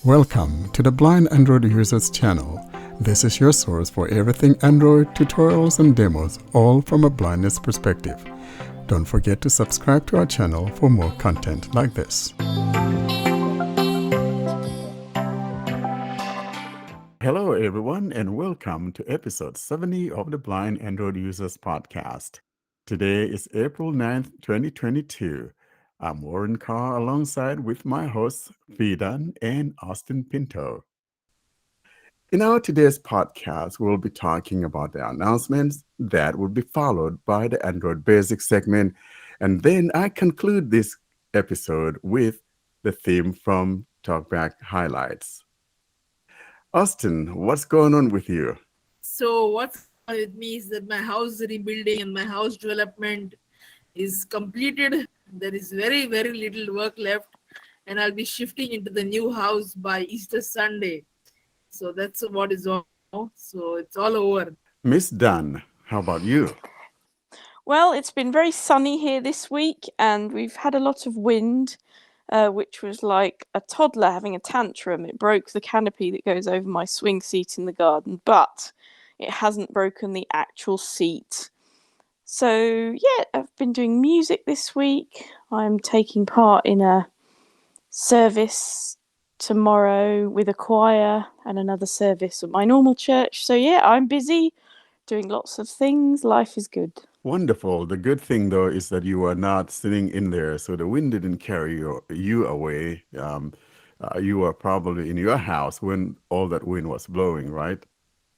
Welcome to the Blind Android Users channel. This is your source for everything Android, tutorials and demos, all from a blindness perspective. Don't forget to subscribe to our channel for more content like this. Hello everyone and welcome to episode 70 of the Blind Android Users podcast. Today is April 9th, 2022. I'm Warren Carr alongside with my hosts Vedan and Austin Pinto. In our today's podcast, we'll be talking about the announcements that will be followed by the Android Basics segment. And then I conclude this episode with the theme from Talkback Highlights. Austin, what's going on with you? So what's going on with me is that my house rebuilding and my house development is completed. There is very, very little work left, and I'll be shifting into the new house by Easter Sunday. So that's what is on. So it's all over. Miss Dunn, how about you? Well, it's been very sunny here this week, and we've had a lot of wind, which was like a toddler having a tantrum. It broke the canopy that goes over my swing seat in the garden, but it hasn't broken the actual seat. So, yeah, I've been doing music this week. I'm taking part in a service tomorrow with a choir and another service at my normal church. So, yeah, I'm busy doing lots of things. Life is good. Wonderful. The good thing, though, is that you are not sitting in there, so the wind didn't carry you away. You were probably in your house when all that wind was blowing, right?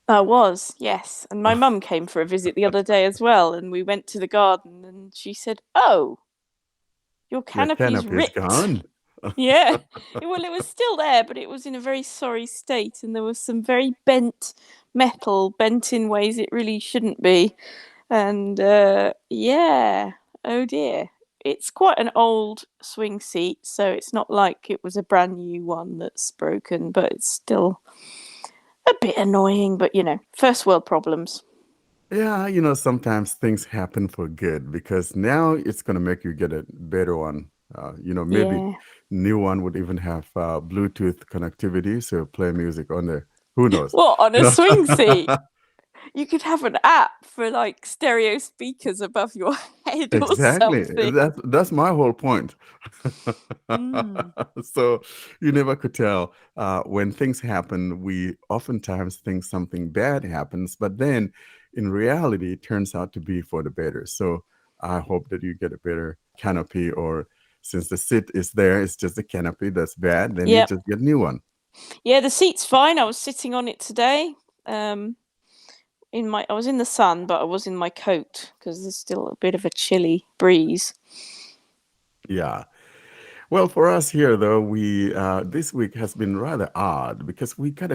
I was, yes. And my mum came for a visit the other day as well, and we went to the garden, and she said, "Oh, your canopy's ripped." Gone. Yeah. Well, it was still there, but it was in a very sorry state, and there was some very bent metal, bent in ways it really shouldn't be. And yeah, oh dear. It's quite an old swing seat, so it's not like it was a brand new one that's broken, but it's still a bit annoying, but first world problems. Yeah, sometimes things happen for good because now it's going to make you get a better one. Maybe new one would even have Bluetooth connectivity, so play music on there. Who knows? What, on a swing seat? You could have an app for like stereo speakers above your head or Exactly. something. That's my whole point. Mm. So you never could tell. When things happen, we oftentimes think something bad happens, but then in reality, it turns out to be for the better. So I hope that you get a better canopy, or since the seat is there, it's just the canopy that's bad, then you just get a new one. Yeah, the seat's fine. I was sitting on it today. I was in the sun, but I was in my coat because there's still a bit of a chilly breeze. Yeah. Well, for us here, though, we this week has been rather odd because we got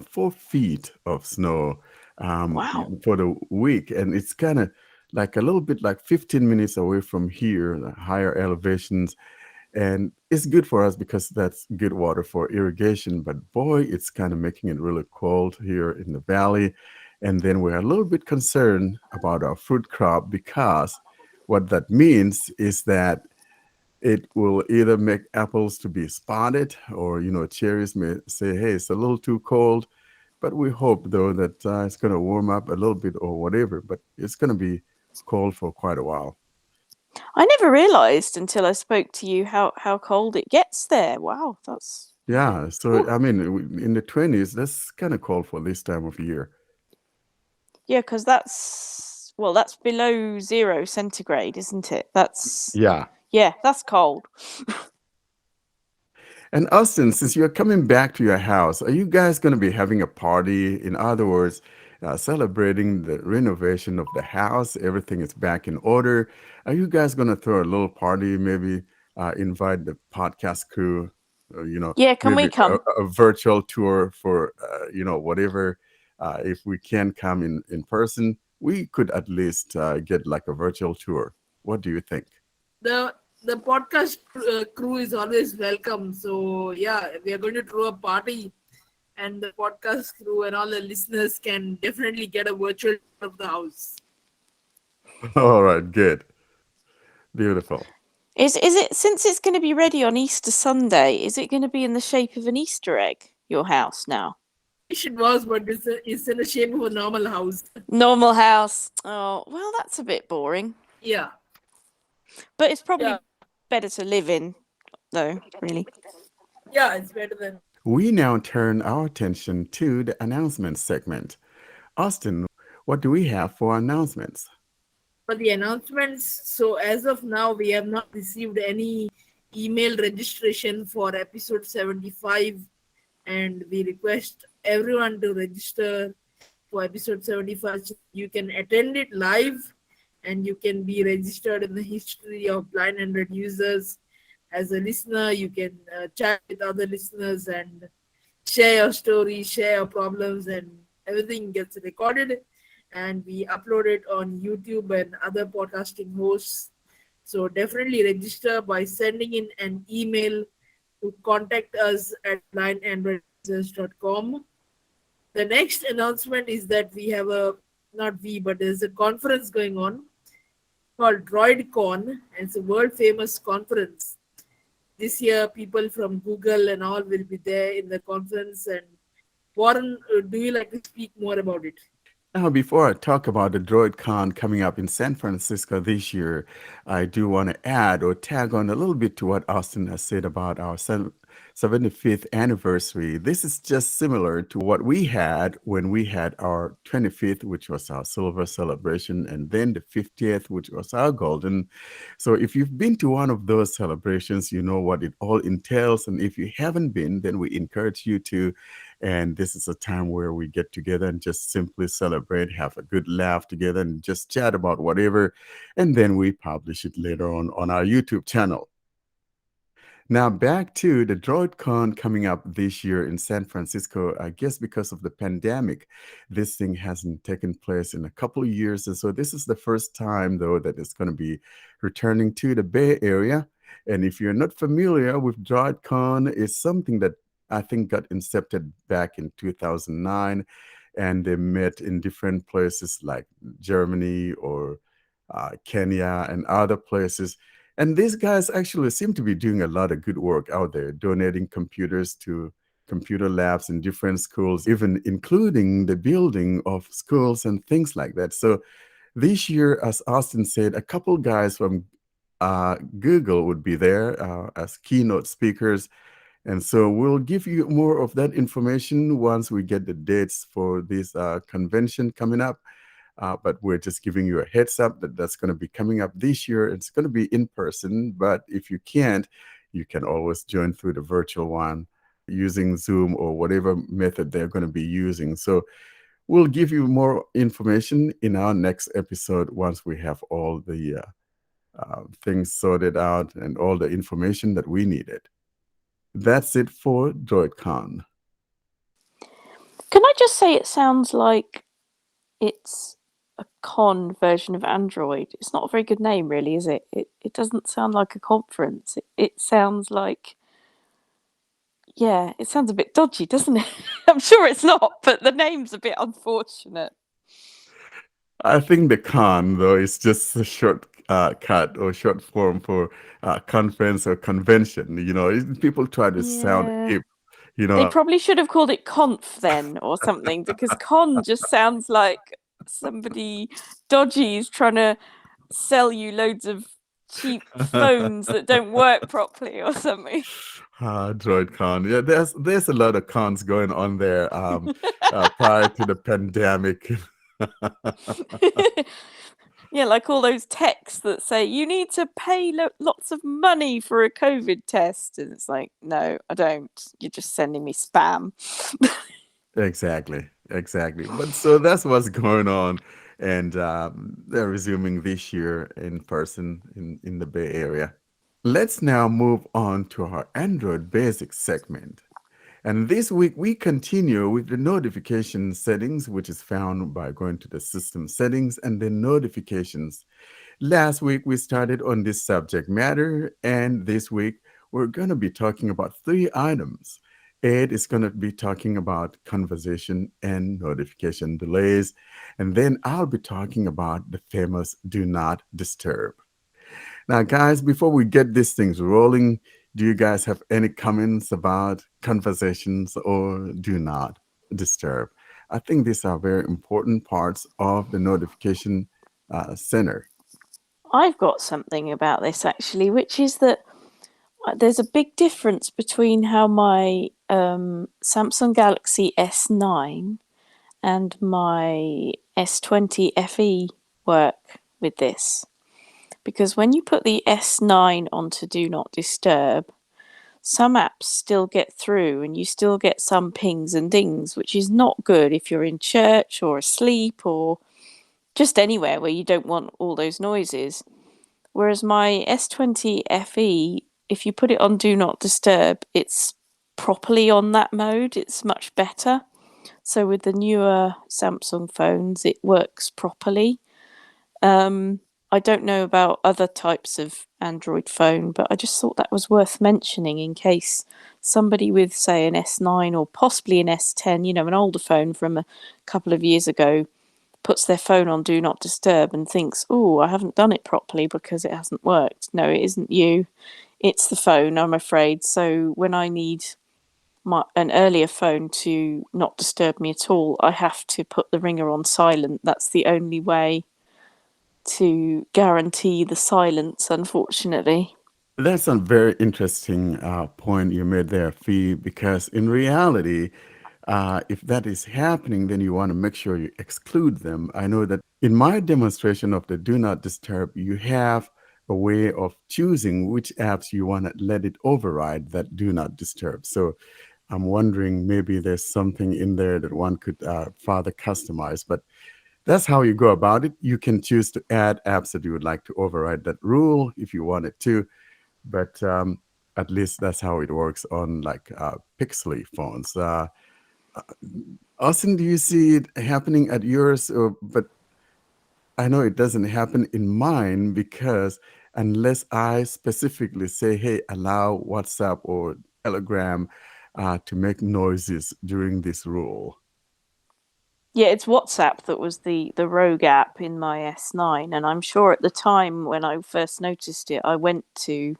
4 feet of snow Wow. for the week, and it's kind of like a little bit like 15 minutes away from here, the higher elevations, and it's good for us because that's good water for irrigation. But boy, it's kind of making it really cold here in the valley, and then we're a little bit concerned about our fruit crop because what that means is that it will either make apples to be spotted, or cherries may say, hey, it's a little too cold. But we hope, though, that it's going to warm up a little bit or whatever, but it's going to be cold for quite a while. I never realized until I spoke to you how cold it gets there. Wow, that's... Yeah, so I mean, in the 20s, that's kind of cold for this time of year. Yeah, because that's below 0 centigrade, isn't it? Yeah, that's cold. And Austin, since you're coming back to your house, are you guys going to be having a party? In other words, celebrating the renovation of the house? Everything is back in order. Are you guys going to throw a little party? Maybe invite the podcast crew? Yeah, can we come? A virtual tour for whatever. If we can't come in person, we could at least get like a virtual tour. What do you think? The podcast crew is always welcome. So yeah, we are going to throw a party, and the podcast crew and all the listeners can definitely get a virtual tour of the house. All right, good. Beautiful. Is it, since it's going to be ready on Easter Sunday? Is it going to be in the shape of an Easter egg? Your house now? Wish it was, but it's in the shape of a normal house. Normal house. Oh well, that's a bit boring. Yeah, But it's probably yeah, better to live in, though. Really. yeah. It's better than. We now turn our attention to the announcement segment. Austin, what do we have for announcements? For the announcements, so as of now, we have not received any email registration for episode 75, and we request everyone to register for episode 75 so you can attend it live and you can be registered in the history of blind and red users. As a listener, you can chat with other listeners and share your stories, share your problems, and everything gets recorded and we upload it on YouTube and other podcasting hosts. So definitely register by sending in an email to contact us at blindandroidusers.com. The next announcement is that we have a, not we, but there's a conference going on called DroidCon, and it's a world famous conference. This year, people from Google and all will be there in the conference. And Warren, do you like to speak more about it? Now, before I talk about the DroidCon coming up in San Francisco this year, I do want to add or tag on a little bit to what Austin has said about our 75th anniversary. This is just similar to what we had when we had our 25th, which was our silver celebration, and then the 50th, which was our golden. So if you've been to one of those celebrations, you know what it all entails. And if you haven't been, then we encourage you to. And this is a time where we get together and just simply celebrate, have a good laugh together, and just chat about whatever. And then we publish it later on our YouTube channel. Now, back to the DroidCon coming up this year in San Francisco. I guess because of the pandemic, this thing hasn't taken place in a couple of years. And so this is the first time, though, that it's going to be returning to the Bay Area. And if you're not familiar with DroidCon, it's something that I think got incepted back in 2009. And they met in different places like Germany or Kenya and other places. And these guys actually seem to be doing a lot of good work out there, donating computers to computer labs in different schools, even including the building of schools and things like that. So this year, as Austin said, a couple guys from Google would be there as keynote speakers. And so we'll give you more of that information once we get the dates for this convention coming up. But we're just giving you a heads up that that's going to be coming up this year. It's going to be in person, but if you can't, you can always join through the virtual one using Zoom or whatever method they're going to be using. So we'll give you more information in our next episode once we have all the things sorted out and all the information that we needed. That's it for DroidCon. Can I just say it sounds like it's a con version of Android? It's not a very good name, really, is it? It doesn't sound like a conference. It sounds like, yeah, it sounds a bit dodgy, doesn't it? I'm sure it's not, but the name's a bit unfortunate. I think the con, though, is just a short cut or short form for conference or convention. You know, people try to sound Yeah. hip. You They know, probably should have called it conf then or something, because con just sounds like somebody dodgy is trying to sell you loads of cheap phones that don't work properly or something. DroidCon. Yeah, there's a lot of cons going on there prior to the pandemic. Yeah, like all those texts that say you need to pay lots of money for a COVID test, and it's like, no, I don't. You're just sending me spam. Exactly. But so that's what's going on, and they're resuming this year in person in the Bay Area. Let's now move on to our Android Basics segment. And this week we continue with the notification settings, which is found by going to the system settings and then notifications. Last week we started on this subject matter, and this week we're going to be talking about 3 items. Ed is going to be talking about conversation and notification delays, and then I'll be talking about the famous do not disturb. Now, guys, before we get these things rolling, do you guys have any comments about conversations or do not disturb? I think these are very important parts of the notification center. I've got something about this actually, which is that there's a big difference between how my Samsung Galaxy S9 and my S20 FE work with this. Because when you put the S9 onto Do Not Disturb, some apps still get through and you still get some pings and dings, which is not good if you're in church or asleep or just anywhere where you don't want all those noises. Whereas my S20 FE, if you put it on Do Not Disturb, it's properly on that mode. It's much better. So with the newer Samsung phones, it works properly. I don't know about other types of Android phone, but I just thought that was worth mentioning in case somebody with, say, an S9 or possibly an S10, an older phone from a couple of years ago, puts their phone on Do Not Disturb and thinks, oh, I haven't done it properly because it hasn't worked. No, it isn't you. It's the phone, I'm afraid. So when I need an earlier phone to not disturb me at all, I have to put the ringer on silent. That's the only way to guarantee the silence, unfortunately. That's a very interesting point you made there, Fee, because in reality, if that is happening, then you want to make sure you exclude them. I know that in my demonstration of the Do Not Disturb, you have a way of choosing which apps you want to let it override that Do Not Disturb. So I'm wondering maybe there's something in there that one could further customize, but that's how you go about it. You can choose to add apps that you would like to override that rule if you wanted to, but at least that's how it works on like Pixely phones. Austin, do you see it happening at yours? But I know it doesn't happen in mine because unless I specifically say, hey, allow WhatsApp or Telegram to make noises during this rule. Yeah, it's WhatsApp that was the rogue app in my S9, and I'm sure at the time when I first noticed it, I went to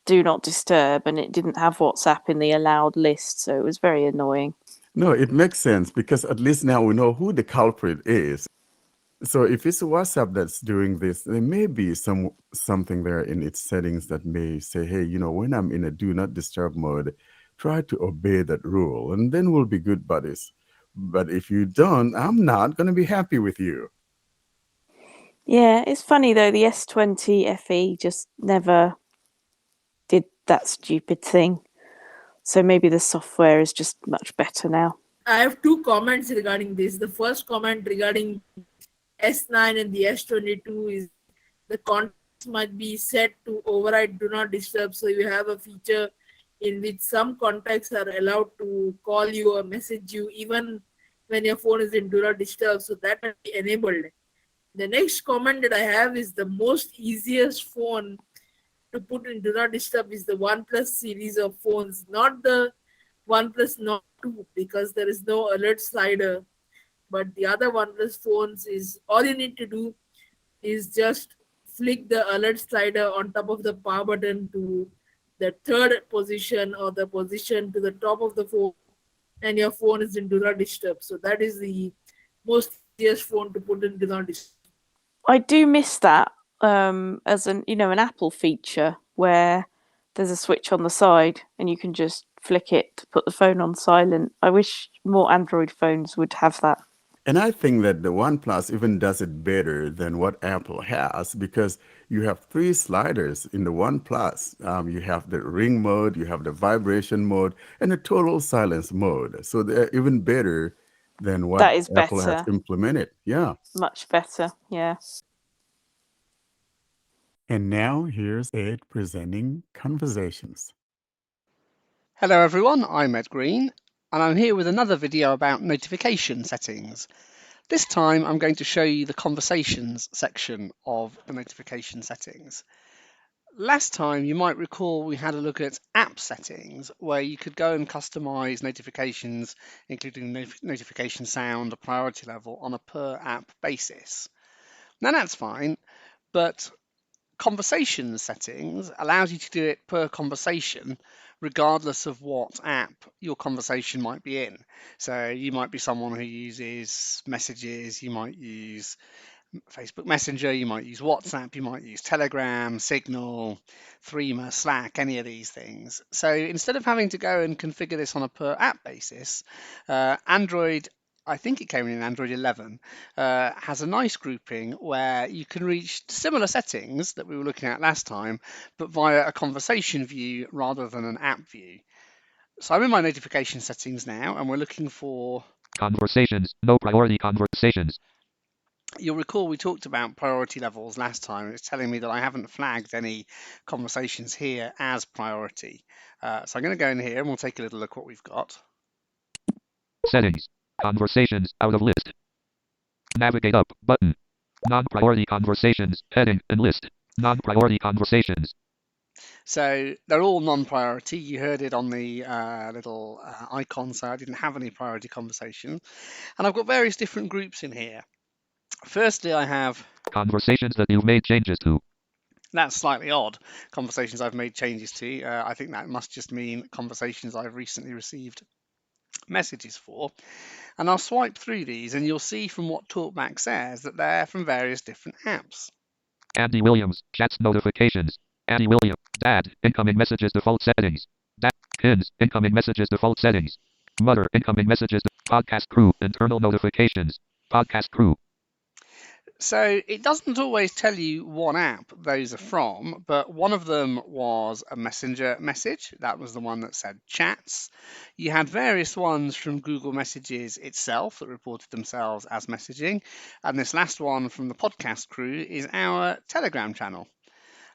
Do Not Disturb and it didn't have WhatsApp in the allowed list, so it was very annoying. No, it makes sense because at least now we know who the culprit is. So if it's WhatsApp that's doing this, there may be something there in its settings that may say, hey, when I'm in a do not disturb mode, try to obey that rule, and then we'll be good buddies. But if you don't, I'm not going to be happy with you. Yeah, it's funny though, the S20 FE just never did that stupid thing. So maybe the software is just much better now. I have two comments regarding this. The first comment regarding S9 and the S22 is the contacts might be set to override Do Not Disturb. So you have a feature in which some contacts are allowed to call you or message you even when your phone is in Do Not Disturb. So that might be enabled. The next comment that I have is the most easiest phone to put in Do Not Disturb is the OnePlus series of phones, not the OnePlus Nord 2 because there is no alert slider. But the other OnePlus phones is all you need to do is just flick the alert slider on top of the power button to the third position or the position to the top of the phone, and your phone is in Do Not Disturb. So that is the most easiest phone to put in Do Not Disturb. I do miss that as an Apple feature where there's a switch on the side and you can just flick it to put the phone on silent. I wish more Android phones would have that. And I think that the OnePlus even does it better than what Apple has because you have three sliders in the OnePlus. You have the ring mode, you have the vibration mode, and the total silence mode. So they're even better than what That is Apple has better. implemented. Yeah. Much better, yeah. And now here's Ed presenting Conversations. Hello everyone, I'm Ed Green, and I'm here with another video about notification settings. This time I'm going to show you the conversations section of the notification settings. Last time you might recall we had a look at app settings where you could go and customize notifications, including notification sound, or priority level on a per app basis. Now that's fine, but conversation settings allows you to do it per conversation, regardless of what app your conversation might be in. So you might be someone who uses messages, you might use Facebook Messenger, you might use WhatsApp, you might use Telegram, Signal, Threema, Slack, any of these things. So instead of having to go and configure this on a per app basis, Android, I think it came in Android 11, has a nice grouping where you can reach similar settings that we were looking at last time, but via a conversation view rather than an app view. So I'm in my notification settings now, and we're looking for conversations, no priority conversations. You'll recall we talked about priority levels last time. It's telling me that I haven't flagged any conversations here as priority. So I'm going to go in here and we'll take a little look what we've got. Settings. Conversations out of list. Navigate up button. Non-priority conversations heading and list. Non-priority conversations. So they're all non-priority. You heard it on the little icon, so I didn't have any priority conversations. And I've got various different groups in here. Firstly, I have conversations that you've made changes to. That's slightly odd. Conversations I've made changes to. I think that must just mean conversations I've recently received messages for. And I'll swipe through these and you'll see from what Talkback says that they're from various different apps. Andy Williams, chats notifications. Andy Williams, Dad, incoming messages default settings. Dad, pins, incoming messages default settings. Mother, incoming messages, podcast crew, internal notifications. Podcast crew. So it doesn't always tell you what app those are from, but one of them was a messenger message. That was the one that said chats. You had various ones from Google Messages itself that reported themselves as messaging. And this last one from the podcast crew is our Telegram channel.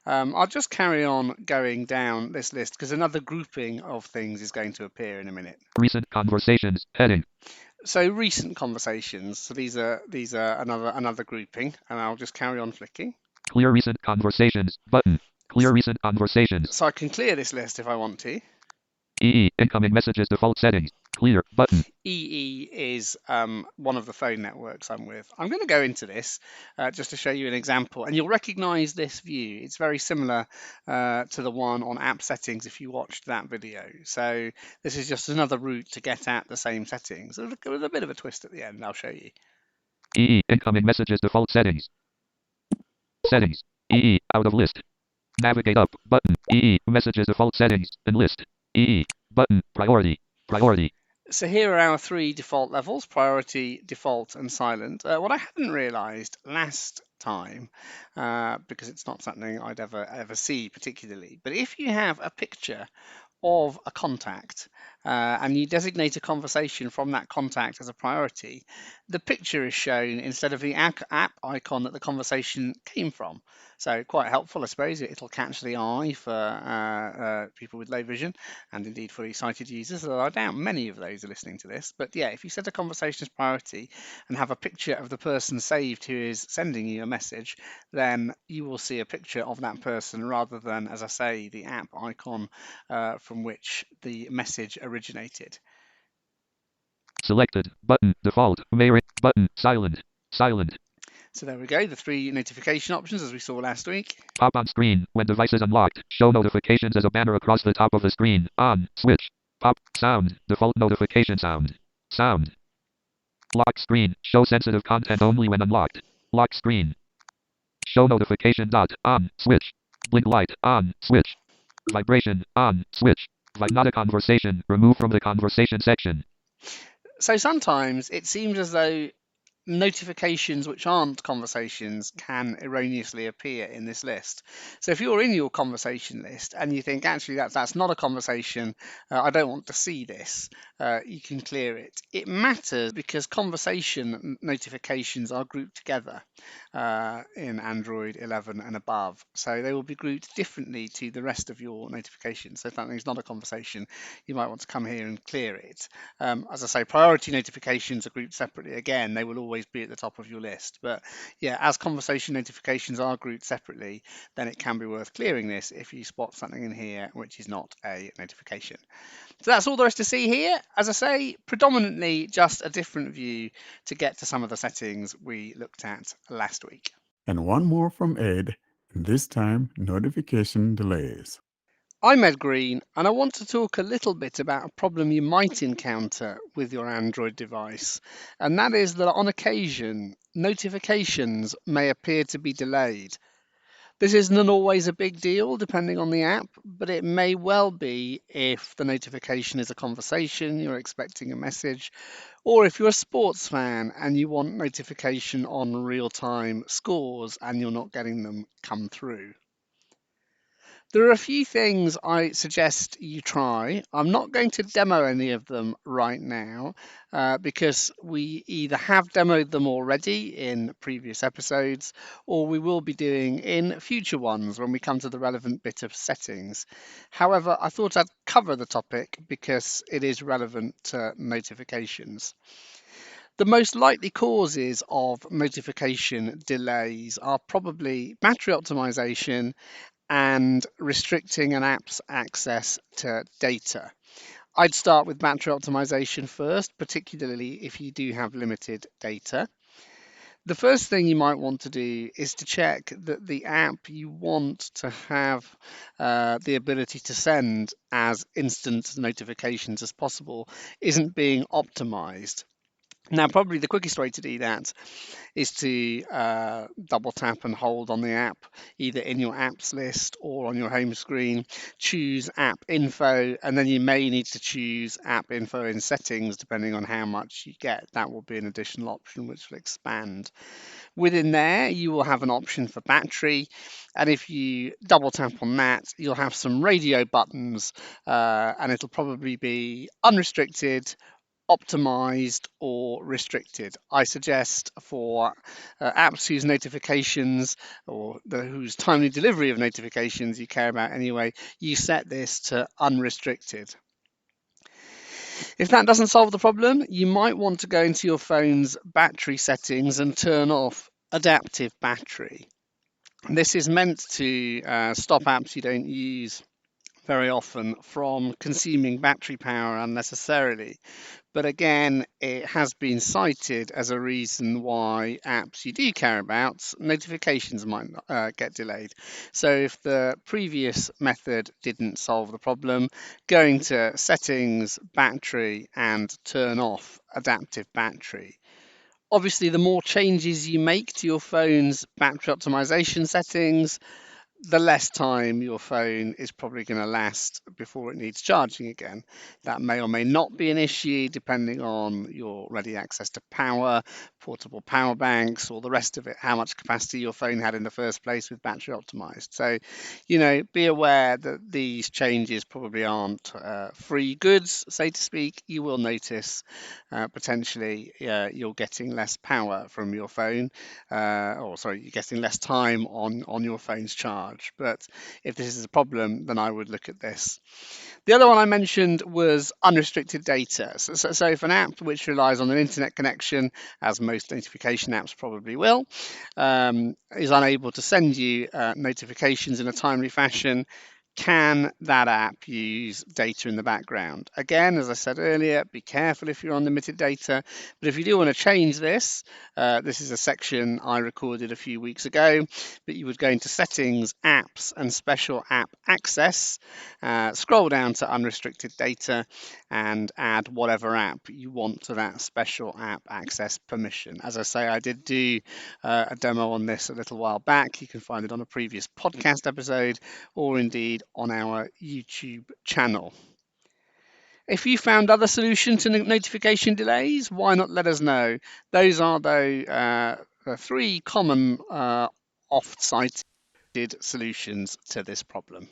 I'll just carry on going down this list because another grouping of things is going to appear in a minute. Recent conversations heading. So recent conversations. So these are another grouping, and I'll just carry on flicking. Clear recent conversations button. Clear recent conversations. So I can clear this list if I want to. EE incoming messages default settings. Clear button. EE is one of the phone networks I'm with. I'm going to go into this just to show you an example, and you'll recognize this view. It's very similar to the one on app settings if you watched that video. So this is just another route to get at the same settings. With a bit of a twist at the end, I'll show you. EE incoming messages default settings. Settings. EE out of list. Navigate up button. EE messages default settings and list. EE button priority. Priority. So here are our three default levels: priority, default, and silent. What I hadn't realized last time, because it's not something I'd ever see particularly, but if you have a picture of a contact and you designate a conversation from that contact as a priority, the picture is shown instead of the app icon that the conversation came from. So quite helpful, I suppose. It'll catch the eye for people with low vision and indeed fully sighted users, although I doubt many of those are listening to this. But yeah, if you set a conversation as priority and have a picture of the person saved who is sending you a message, then you will see a picture of that person rather than, as I say, the app icon from which the message originated. Selected button default button silent silent. So there we go, the three notification options as we saw last week. Pop on screen when device is unlocked. Show notifications as a banner across the top of the screen. On switch. Pop sound default notification sound. Sound. Lock screen. Show sensitive content only when unlocked. Lock screen. Show notification dot on switch. Blink light on switch. Vibration on switch. Not a conversation. Remove from the conversation section. So sometimes it seems as though notifications which aren't conversations can erroneously appear in this list. So if you're in your conversation list and you think actually that's not a conversation, I don't want to see this, you can clear it. It matters because conversation notifications are grouped together in Android 11 and above, so they will be grouped differently to the rest of your notifications. So if something's not a conversation, you might want to come here and clear it. As I say, priority notifications are grouped separately. Again, they will always be at the top of your list, but yeah, as conversation notifications are grouped separately, then it can be worth clearing this if you spot something in here which is not a notification. So that's all there is to see here. As I say, predominantly just a different view to get to some of the settings we looked at last week. And one more from Ed. This time, notification delays. I'm Ed Green, and I want to talk a little bit about a problem you might encounter with your Android device, and that is that on occasion, notifications may appear to be delayed. This isn't always a big deal depending on the app, but it may well be if the notification is a conversation, you're expecting a message, or if you're a sports fan and you want notification on real-time scores and you're not getting them come through. There are a few things I suggest you try. I'm not going to demo any of them right now because we either have demoed them already in previous episodes or we will be doing in future ones when we come to the relevant bit of settings. However, I thought I'd cover the topic because it is relevant to notifications. The most likely causes of notification delays are probably battery optimization and restricting an app's access to data. I'd start with battery optimization first, particularly if you do have limited data. The first thing you might want to do is to check that the app you want to have the ability to send as instant notifications as possible isn't being optimized. Now, probably the quickest way to do that is to double tap and hold on the app, either in your apps list or on your home screen. Choose app info, and then you may need to choose app info in settings depending on how much you get. That will be an additional option which will expand. Within there, you will have an option for battery, and if you double tap on that, you'll have some radio buttons, and it'll probably be unrestricted, optimized, or restricted. I suggest for apps whose notifications or whose timely delivery of notifications you care about anyway, you set this to unrestricted. If that doesn't solve the problem, you might want to go into your phone's battery settings and turn off adaptive battery. This is meant to stop apps you don't use very often from consuming battery power unnecessarily. But again, it has been cited as a reason why apps you do care about, notifications might get delayed. So if the previous method didn't solve the problem, going to settings, battery, and turn off adaptive battery. Obviously, the more changes you make to your phone's battery optimization settings, the less time your phone is probably going to last before it needs charging again. That may or may not be an issue depending on your ready access to power, portable power banks, or the rest of it, how much capacity your phone had in the first place with battery optimized. So, be aware that these changes probably aren't free goods, so to speak. You will notice potentially you're getting less power from your phone, you're getting less time on your phone's charge. But if this is a problem, then I would look at this. The other one I mentioned was unrestricted data. So if an app which relies on an internet connection, as most notification apps probably will, is unable to send you notifications in a timely fashion, can that app use data in the background? Again, as I said earlier, be careful if you're on limited data. But if you do want to change this, this is a section I recorded a few weeks ago, but you would go into settings, apps, and special app access, scroll down to unrestricted data, and add whatever app you want to that special app access permission. As I say, I did do a demo on this a little while back. You can find it on a previous podcast episode or indeed on our YouTube channel. If you found other solutions to notification delays, why not let us know? Those are the three common oft-cited solutions to this problem.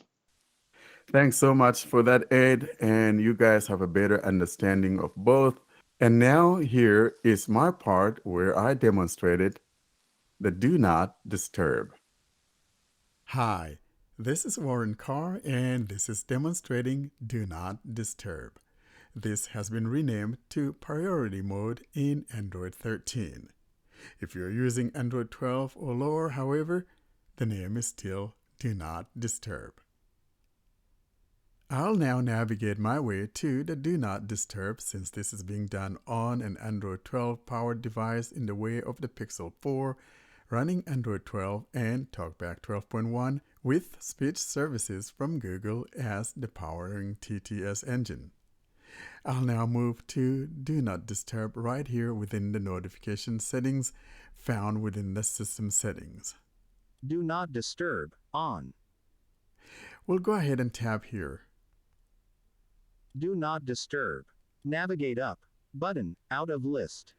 Thanks so much for that, Ed. And you guys have a better understanding of both. And now here is my part where I demonstrated the do not disturb. Hi, this is Warren Carr, and this is demonstrating do not disturb. This has been renamed to priority mode in Android 13. If you're using Android 12 or lower, however, the name is still do not disturb. I'll now navigate my way to the do not disturb since this is being done on an Android 12 powered device in the way of the Pixel 4 running Android 12 and Talkback 12.1 with speech services from Google as the powering TTS engine. I'll now move to Do Not Disturb right here within the notification settings found within the system settings. Do not disturb, on. We'll go ahead and tap here. Do not disturb. Navigate up, button, out of list.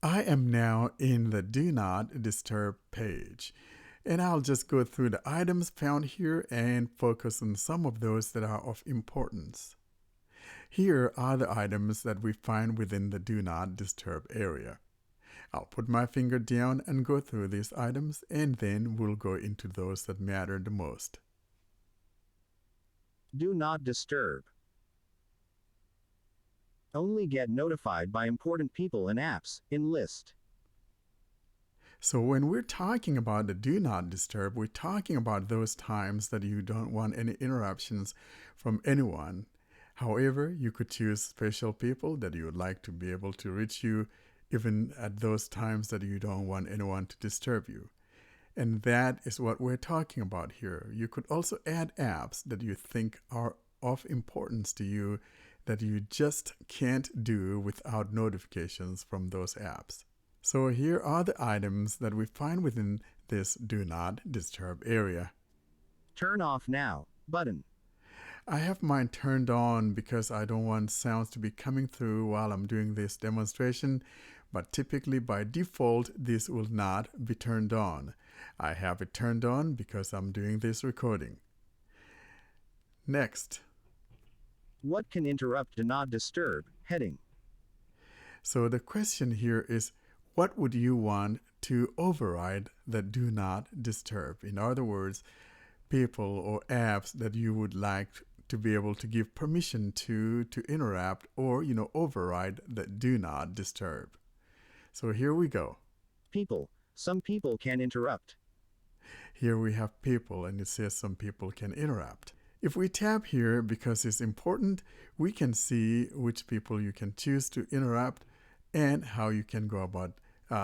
I am now in the Do Not Disturb page, and I'll just go through the items found here and focus on some of those that are of importance. Here are the items that we find within the Do Not Disturb area. I'll put my finger down and go through these items, and then we'll go into those that matter the most. Do not disturb. Only get notified by important people and apps, in list. So when we're talking about the Do Not Disturb, we're talking about those times that you don't want any interruptions from anyone. However, you could choose special people that you would like to be able to reach you even at those times that you don't want anyone to disturb you. And that is what we're talking about here. You could also add apps that you think are of importance to you that you just can't do without notifications from those apps. So here are the items that we find within this Do Not Disturb area. Turn off now, button. I have mine turned on because I don't want sounds to be coming through while I'm doing this demonstration, but typically by default this will not be turned on. I have it turned on because I'm doing this recording. Next. What can interrupt do not disturb, heading. So the question here is, what would you want to override the Do Not Disturb? In other words, people or apps that you would like to be able to give permission to interrupt or, override the Do Not Disturb. So here we go. People. Some people can interrupt. Here we have people, and it says some people can interrupt. If we tap here, because it's important, we can see which people you can choose to interrupt and how you can go about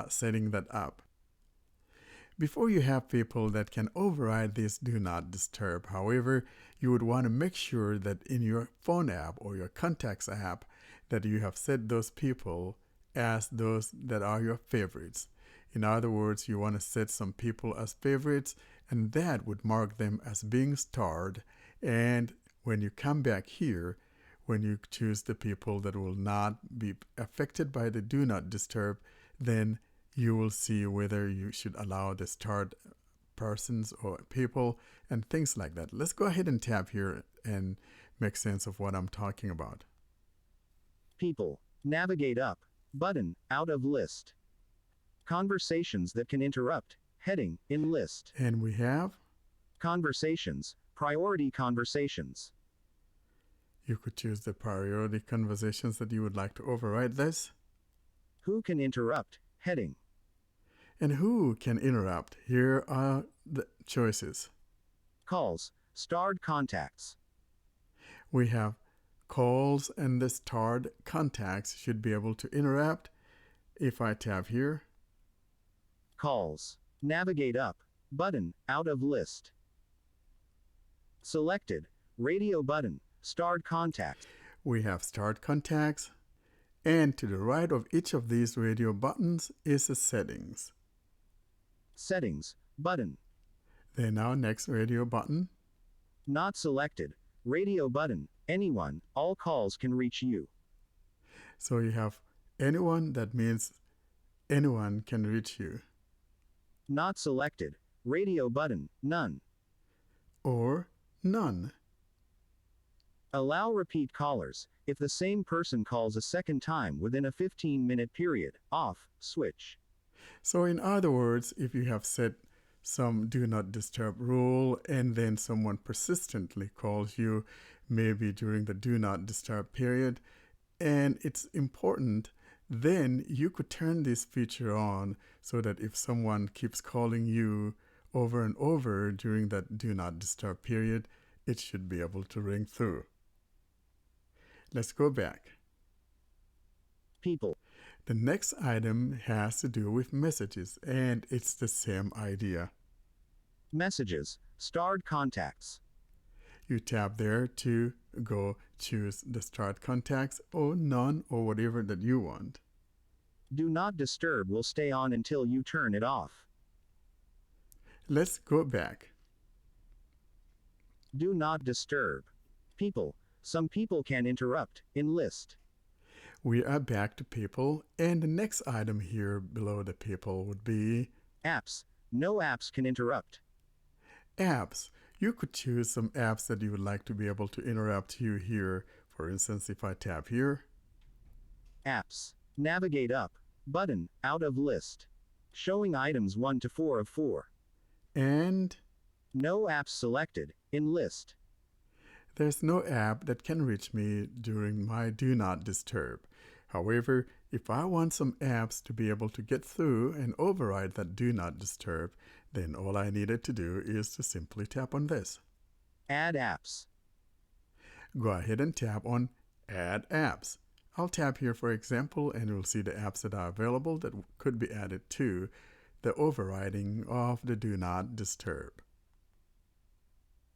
setting that up. Before you have people that can override this Do Not Disturb, however, you would want to make sure that in your phone app or your contacts app that you have set those people as those that are your favorites. In other words, you want to set some people as favorites, and that would mark them as being starred. And when you come back here, when you choose the people that will not be affected by the Do Not Disturb, then you will see whether you should allow the starred persons or people and things like that. Let's go ahead and tap here and make sense of what I'm talking about. People. Navigate up, button, out of list. Conversations that can interrupt, heading, in list. And we have, Conversations. Priority conversations. you could choose the priority conversations that you would like to override this. Who can interrupt, heading. And who can interrupt? Here are the choices. Calls. Starred contacts. We have calls, and the starred contacts should be able to interrupt. If I tap here, Calls. Navigate up, button, out of list. Selected. Radio button. Starred contacts. we have starred contacts, and to the right of each of these radio buttons is the settings. Settings. Button. Then our next radio button, Not selected. Radio button. Anyone. All calls can reach you. so you have anyone, that means anyone can reach you, Not selected. Radio button. None. or none. Allow repeat callers. If the same person calls a second time within a 15-minute period. Off. Switch. So in other words, if you have set some Do Not Disturb rule and then someone persistently calls you, maybe during the Do Not Disturb period, and it's important, then you could turn this feature on so that if someone keeps calling you over and over during that Do Not Disturb period, it should be able to ring through. Let's go back. People. The next item has to do with messages, and it's the same idea. Messages, starred contacts. You tap there to go choose the start contacts or none or whatever that you want. Do not disturb will stay on until you turn it off. Let's go back. Do not disturb. People. Some people can interrupt. In list. We are back to people, and the next item here below the people would be Apps. No apps can interrupt. apps. You could choose some apps that you would like to be able to interrupt you here. For instance, if I tap here, Apps. Navigate up. Button. Out of list. Showing items 1 to 4 of 4. and No apps selected. In list. there's no app that can reach me during my do not disturb. However, if I want some apps to be able to get through and override that do not disturb, then all I needed to do is to simply tap on this. Add apps. Go ahead and tap on Add Apps. I'll tap here for example, and you'll see the apps that are available that could be added to the overriding of the do not disturb.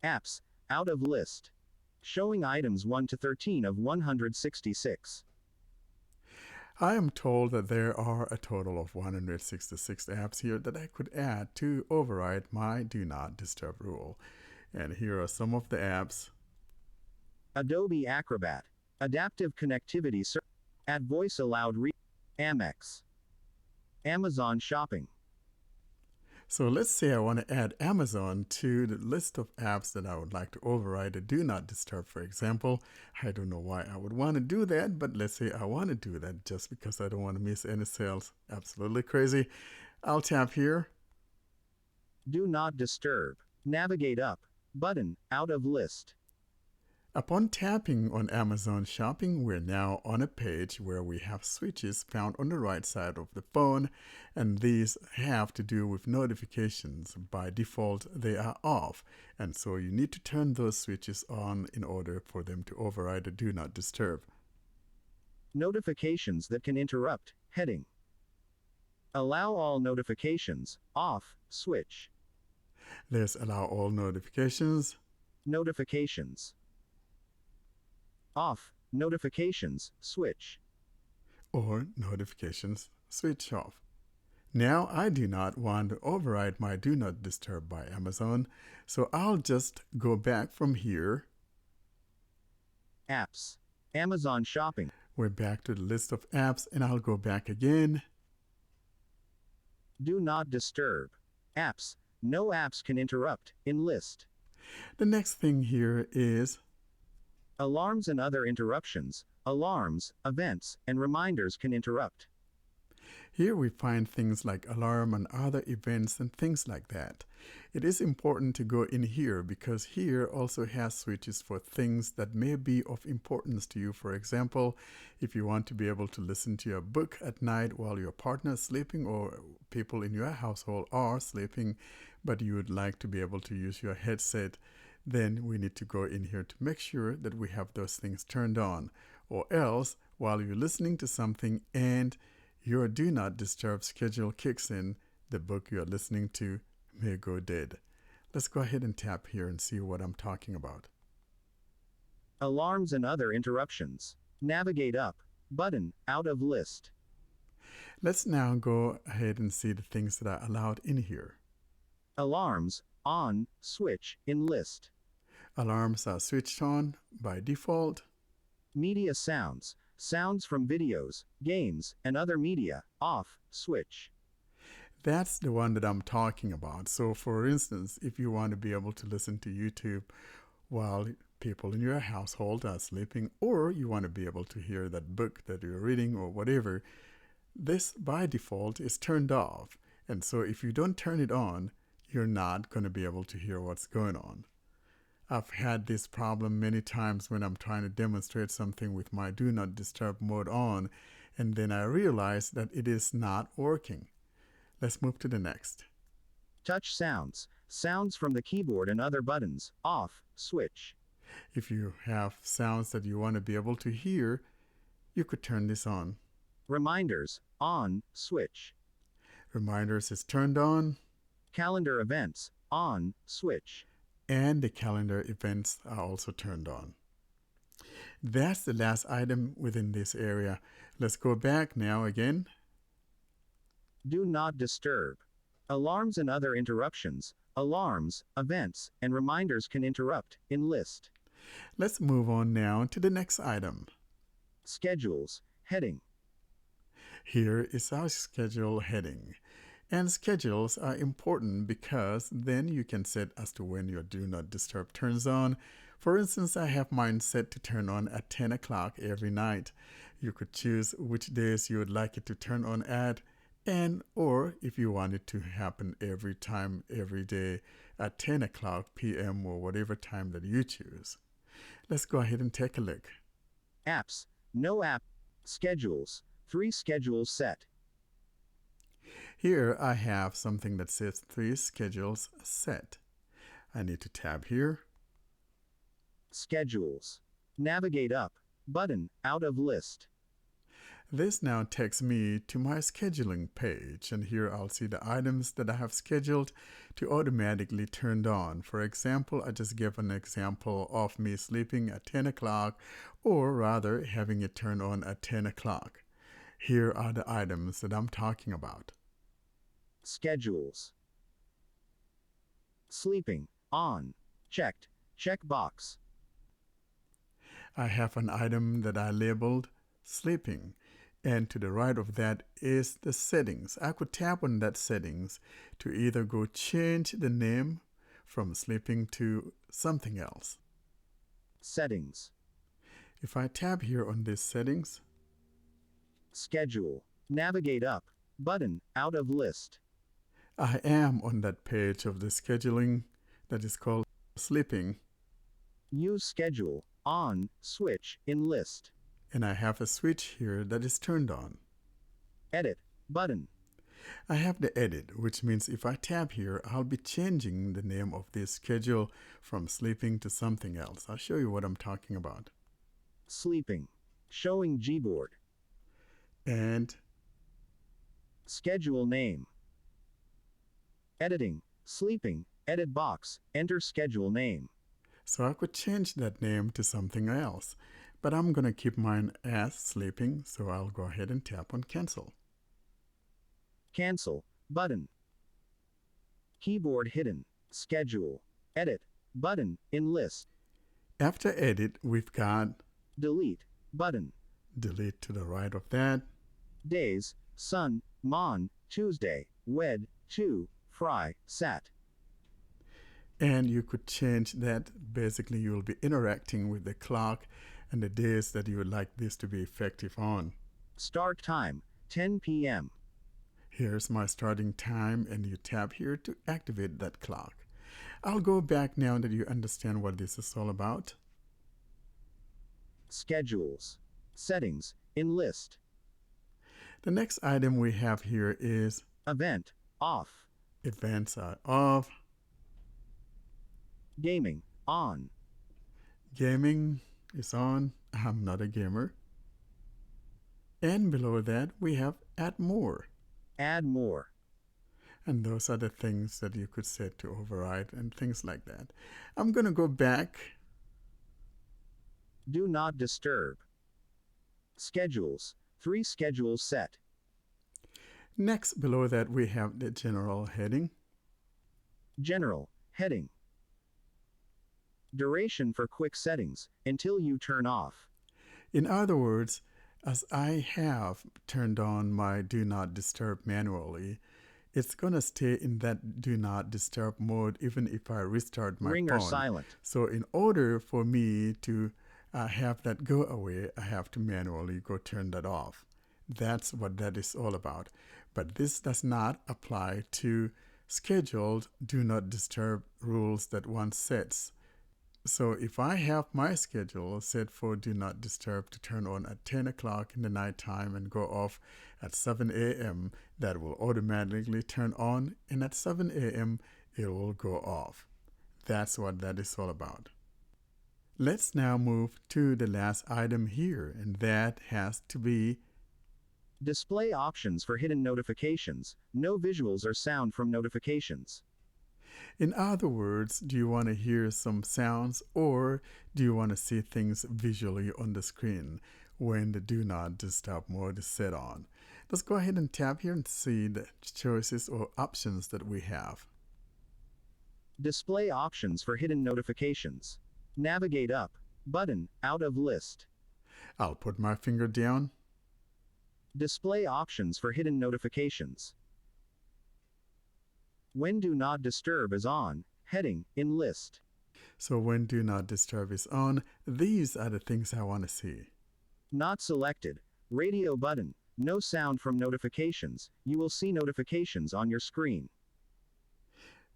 Apps. Out of list. Showing items 1 to 13 of 166. I am told that there are a total of 166 apps here that I could add to override my do not disturb rule. And here are some of the apps. Adobe Acrobat. Adaptive Connectivity Add Voice Aloud Amex. Amazon Shopping. So let's say I want to add Amazon to the list of apps that I would like to override the do not disturb, for example. I don't know why I would want to do that, but let's say I want to do that just because I don't want to miss any sales. Absolutely crazy. I'll tap here. Do not disturb. Navigate up. Button. Out of list. Upon tapping on Amazon Shopping, we're now on a page where we have switches found on the right side of the phone, and these have to do with notifications. By default, they are off, and so you need to turn those switches on in order for them to override the do not disturb. Notifications that can interrupt. Heading. Allow all notifications. Off. Switch. There's allow all notifications. Notifications. Off. Notifications. Switch. Or notifications switch off. Now I do not want to override my do not disturb by Amazon, so I'll just go back from here. Apps. Amazon Shopping. We're back to the list of apps, and I'll go back again. Do not disturb. Apps. No apps can interrupt. In list. The next thing here is Alarms and other interruptions. Alarms, events, and reminders can interrupt. here we find things like alarm and other events and things like that. It is important to go in here because here also has switches for things that may be of importance to you. For example, if you want to be able to listen to your book at night while your partner is sleeping or people in your household are sleeping, but you would like to be able to use your headset, then we need to go in here to make sure that we have those things turned on. Or else, while you're listening to something and your do not disturb schedule kicks in, the book you're listening to may go dead. Let's go ahead and tap here and see what I'm talking about. Alarms and other interruptions. Navigate up. Button. Out of list. Let's now go ahead and see the things that are allowed in here. Alarms. On. Switch. In list. Alarms are switched on by default. Media sounds. Sounds from videos, games, and other media. Off. Switch. That's the one that I'm talking about. So for instance, if you want to be able to listen to YouTube while people in your household are sleeping, or you want to be able to hear that book that you're reading or whatever, this by default is turned off. And so if you don't turn it on, you're not going to be able to hear what's going on. I've had this problem many times when I'm trying to demonstrate something with my do not disturb mode on, and then I realize that it is not working. Let's move to the next. Touch sounds. Sounds from the keyboard and other buttons. Off. Switch. If you have sounds that you want to be able to hear, you could turn this on. Reminders, on, switch. Reminders is turned on, Calendar events, on, switch. and the calendar events are also turned on. That's the last item within this area. Let's go back now again. Do not disturb. Alarms and other interruptions, alarms, events, and reminders can interrupt, in list. Let's move on now to the next item. Schedules, heading. Here is our schedule heading. And schedules are important because then you can set as to when your do not disturb turns on. For instance, I have mine set to turn on at 10 o'clock every night. You could choose which days you would like it to turn on at, and or if you want it to happen every time, every day at 10 o'clock p.m. or whatever time that you choose. Let's go ahead and take a look. Apps, no app. Schedules, 3 schedules set. Here I have something that says 3 schedules set. I need to tab here. Schedules. Navigate up. Button, out of list. This now takes me to my scheduling page, and here I'll see the items that I have scheduled to automatically turned on. For example, I just gave an example of me sleeping at 10 o'clock, or rather having it turned on at 10 o'clock. Here are the items that I'm talking about. Schedules. Sleeping, on, checked, check box. I have an item that I labeled sleeping, and to the right of that is the settings. I could tap on that settings to either go change the name from sleeping to something else. Settings. If I tap here on this settings, Schedule. Navigate up. Button, out of list. I am on that page of the scheduling that is called sleeping, Use schedule, on, switch, in list. and I have a switch here that is turned on. Edit, button. I have the edit, which means if I tap here, I'll be changing the name of this schedule from sleeping to something else. I'll show you what I'm talking about. Sleeping. Showing Gboard. And Schedule name. Editing. Sleeping. Edit box. Enter schedule name. so I could change that name to something else, but I'm going to keep mine as sleeping, so I'll go ahead and tap on cancel. Cancel. Button. Keyboard hidden. Schedule. Edit. Button. In list. After edit, we've got Delete. Button. delete to the right of that. Days. Sun. Mon. Tuesday. Wed. 2. Fry. Sat. And you could change that. Basically, you'll be interacting with the clock and the days that you would like this to be effective on. Start time. 10 p.m. Here's my starting time, and you tap here to activate that clock. I'll go back now that you understand what this is all about. Schedules. Settings. In list. The next item we have here is Event. Off. events are off, Gaming. On. gaming is on. I'm not a gamer. And below that, we have add more. Add more. And those are the things that you could set to override and things like that. I'm going to go back. Do not disturb. Schedules. 3 schedules set. Next, below that, we have the general heading. General. Heading. Duration for quick settings, until you turn off. In other words, as I have turned on my do not disturb manually, it's going to stay in that do not disturb mode even if I restart my Ring phone. or silent. So in order for me to have that go away, I have to manually go turn that off. That's what that is all about. But this does not apply to scheduled do not disturb rules that one sets. So if I have my schedule set for do not disturb to turn on at 10 o'clock in the night time and go off at 7 a.m., that will automatically turn on, and at 7 a.m. it will go off. That's what that is all about. Let's now move to the last item here, and that has to be Display options for hidden notifications. No visuals or sound from notifications. In other words, do you want to hear some sounds or do you want to see things visually on the screen when the do not disturb mode is set on? Let's go ahead and tap here and see the choices or options that we have. Display options for hidden notifications. Navigate up. Button, out of list. I'll put my finger down. Display options for hidden notifications. When do not disturb is on, heading, in list. So when do not disturb is on, these are the things I want to see. Not selected. Radio button. No sound from notifications. You will see notifications on your screen.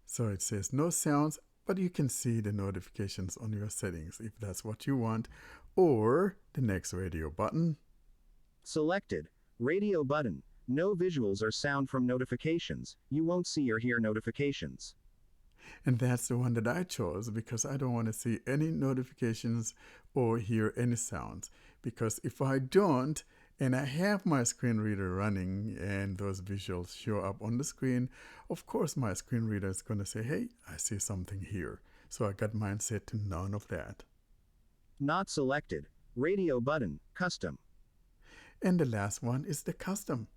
So it says no sounds, but you can see the notifications on your settings if that's what you want. Or the next radio button. Selected. Radio button. No visuals or sound from notifications. You won't see or hear notifications. And that's the one that I chose because I don't want to see any notifications or hear any sounds. Because if I don't, and I have my screen reader running and those visuals show up on the screen, of course my screen reader is going to say, hey, I see something here. So I got mine set to none of that. Not selected. Radio button, custom. And the last one is the custom.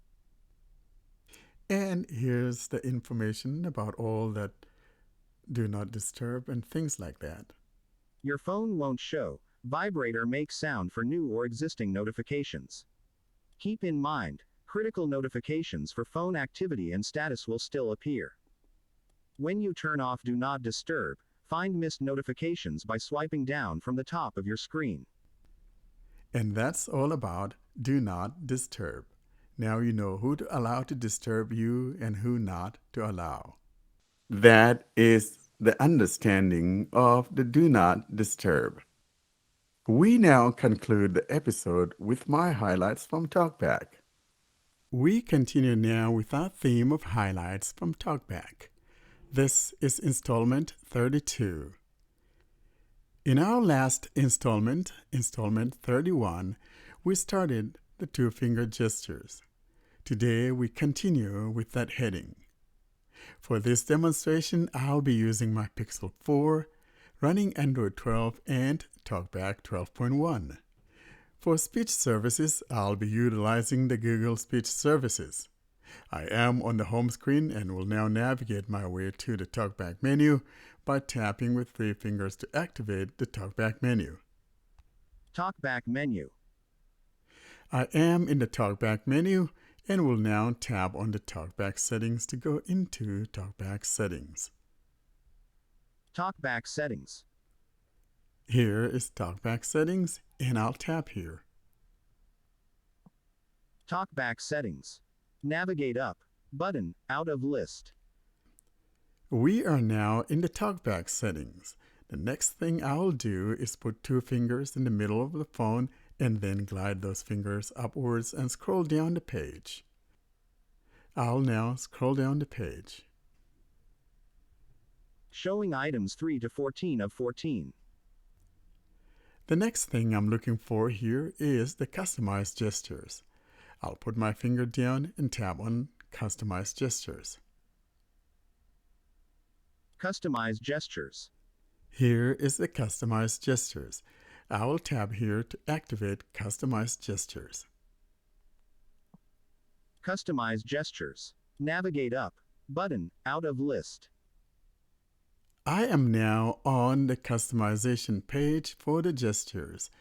And here's the information about all that do not disturb and things like that. Your phone won't show. Vibrator makes sound for new or existing notifications. Keep in mind, critical notifications for phone activity and status will still appear. When you turn off Do Not Disturb, find missed notifications by swiping down from the top of your screen. And that's all about do not disturb. Now you know who to allow to disturb you and who not to allow. That is the understanding of the do not disturb. We now conclude the episode with my highlights from Talkback. We continue now with our theme of highlights from Talkback. This is installment 32. In our last installment 31, we started the two-finger gestures. Today we continue with that heading. For this demonstration, I'll be using my Pixel 4, running Android 12 and Talkback 12.1. For speech services, I'll be utilizing the Google Speech Services. I am on the home screen and will now navigate my way to the Talkback menu by tapping with 3 fingers to activate the Talkback menu. Talkback menu. I am in the Talkback menu and will now tap on the Talkback settings to go into Talkback settings. Talkback settings. Here is Talkback settings and I'll tap here. Talkback settings. Navigate up. Button, out of list. We are now in the Talkback settings. The next thing I'll do is put 2 fingers in the middle of the phone and then glide those fingers upwards and scroll down the page. I'll now scroll down the page. Showing items 3 to 14 of 14. The next thing I'm looking for here is the Customize Gestures. I'll put my finger down and tap on Customize Gestures. Customize gestures. Here is the Customize Gestures. I will tap here to activate Customize Gestures. Customize gestures. Navigate up. Button, out of list. I am now on the customization page for the gestures.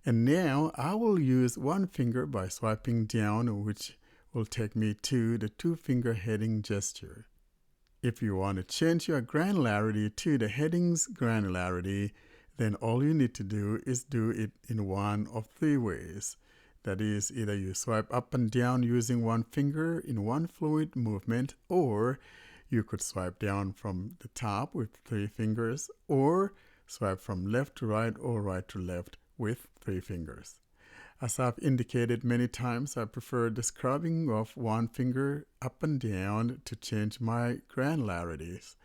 And now I will use one finger by swiping down, which will take me to the 2-finger heading gesture. If you want to change your granularity to the headings granularity, then all you need to do is do it in one of 3 ways. That is, either you swipe up and down using one finger in one fluid movement, or you could swipe down from the top with 3 fingers, or swipe from left to right or right to left with 3 fingers. As I've indicated many times, I prefer the scrubbing of one finger up and down to change my granularities.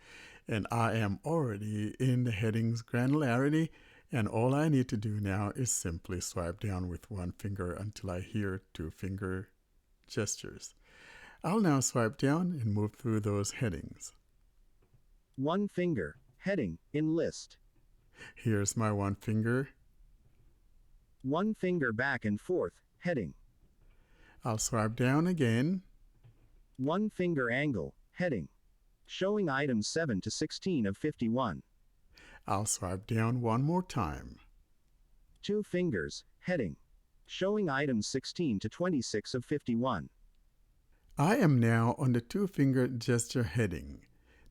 And I am already in the headings granularity, and all I need to do now is simply swipe down with one finger until I hear 2-finger gestures. I'll now swipe down and move through those headings. One finger, heading, in list. Here's my one finger. One finger back and forth, heading. I'll swipe down again. One finger angle, heading. Showing items 7 to 16 of 51. I'll swipe down one more time. Two fingers, heading. Showing items 16 to 26 of 51. I am now on the two-finger gesture heading.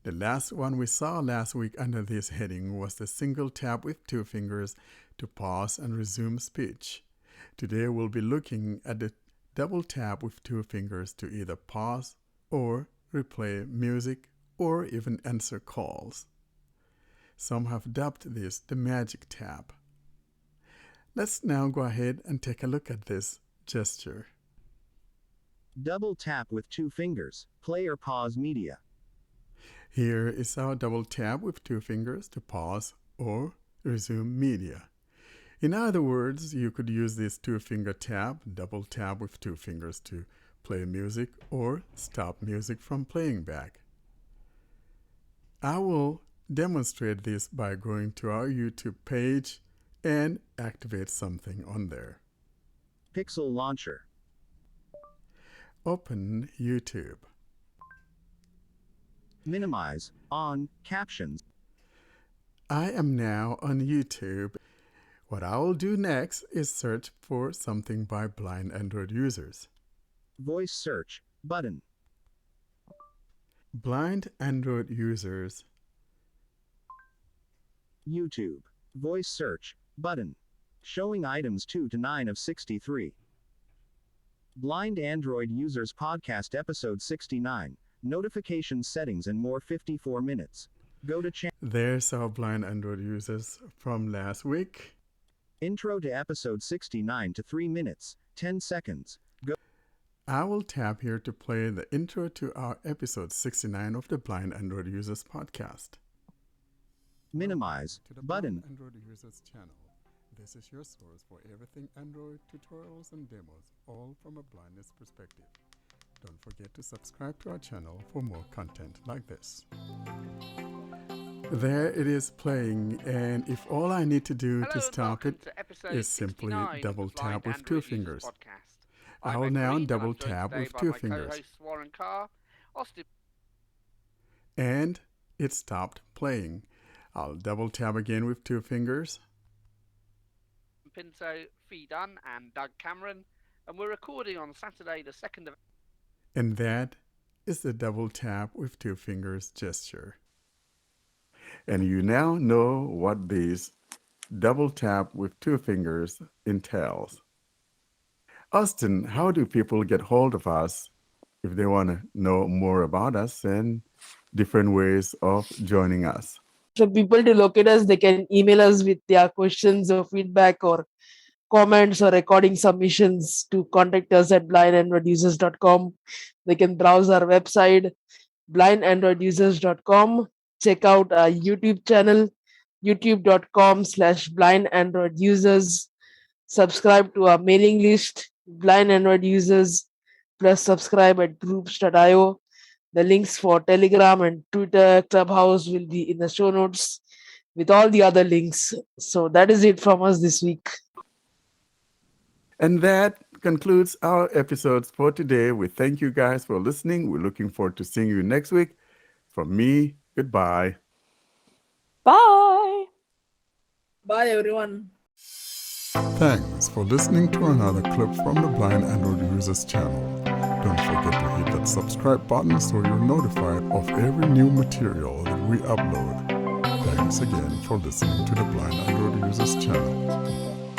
The last one we saw last week under this heading was the single tap with two fingers to pause and resume speech. Today we'll be looking at the double tap with two fingers to either pause or replay music or even answer calls. Some have dubbed this the magic tap. Let's now go ahead and take a look at this gesture. Double tap with two fingers, play or pause media. Here is our double tap with two fingers to pause or resume media. In other words, you could use this two-finger tap, double tap with two fingers to play music or stop music from playing back. I will demonstrate this by going to our YouTube page and activate something on there. Pixel launcher. Open YouTube. Minimize, on, captions. I am now on YouTube. What I will do next is search for something by blind Android users. Voice search, button. Blind Android users. YouTube. Voice search, button. Showing items 2 to 9 of 63. Blind Android users podcast episode 69. Notification settings and more 54 minutes. Go to channel. There's our blind Android users from last week. Intro to episode 69 to 3 minutes, 10 seconds. Go. I will tap here to play the intro to our episode 69 of the Blind Android Users podcast. Minimize, To the button. Blind Android Users channel. This is your source for everything Android tutorials and demos, all from a blindness perspective. Don't forget to subscribe to our channel for more content like this. There it is playing, and if all I need to do to stop it is simply double tap with two fingers. I will now double tap with two fingers. And it stopped playing. I'll double tap again with two fingers. Pinto, Fee Dunn and Doug Cameron, and we're recording on Saturday the 2nd of... And that is the double tap with two fingers gesture. And you now know what this double tap with two fingers entails. Austin, how do people get hold of us if they want to know more about us and different ways of joining us? For people to locate us, they can email us with their questions or feedback or comments or recording submissions to contact us at blindandroidusers.com. They can browse our website, blindandroidusers.com. Check out our YouTube channel, youtube.com/blindandroidusers. Subscribe to our mailing list, Blind Android Users, plus subscribe at groups.io. The links for Telegram and Twitter, Clubhouse will be in the show notes with all the other links. So that is it from us this week. And that concludes our episodes for today. We thank you guys for listening. We're looking forward to seeing you next week. From me, goodbye. Bye. Bye, everyone. Thanks for listening to another clip from the Blind Android Users channel. Don't forget to hit that subscribe button so you're notified of every new material that we upload. Thanks again for listening to the Blind Android Users channel.